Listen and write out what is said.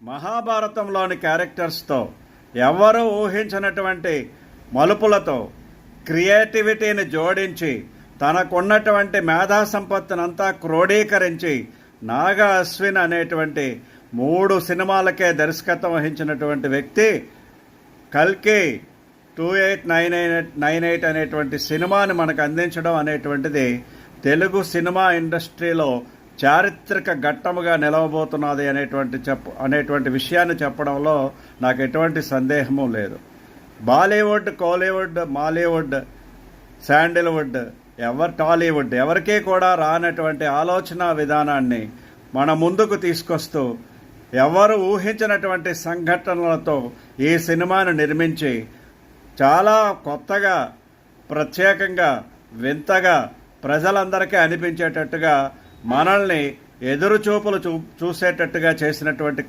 మహాభారతంలోని క్యారెక్టర్స్తో ఎవరు ఊహించినటువంటి మలుపులతో క్రియేటివిటీని జోడించి తనకున్నటువంటి మేధా సంపత్తునంతా క్రోడీకరించి నాగా అశ్విన్ అనేటువంటి 3 సినిమాలకే దర్శకత్వం వహించినటువంటి వ్యక్తి కల్కి 2898 అనేటువంటి సినిమాని మనకు అందించడం అనేటువంటిది తెలుగు సినిమా ఇండస్ట్రీలో చారిత్రక ఘట్టముగా నిలవబోతున్నది అనేటువంటి విషయాన్ని చెప్పడంలో నాకు ఎటువంటి సందేహము లేదు. బాలీవుడ్, కోలీవుడ్, మాలీవుడ్, శాండిల్వుడ్, టాలీవుడ్ ఎవరికీ కూడా రానటువంటి ఆలోచన విధానాన్ని మన ముందుకు తీసుకొస్తూ ఎవరు ఊహించినటువంటి సంఘటనలతో ఈ సినిమాను నిర్మించి చాలా కొత్తగా, ప్రత్యేకంగా, వింతగా ప్రజలందరికీ అనిపించేటట్టుగా మనల్ని ఎదురుచూపులు చూసేటట్టుగా చేసినటువంటి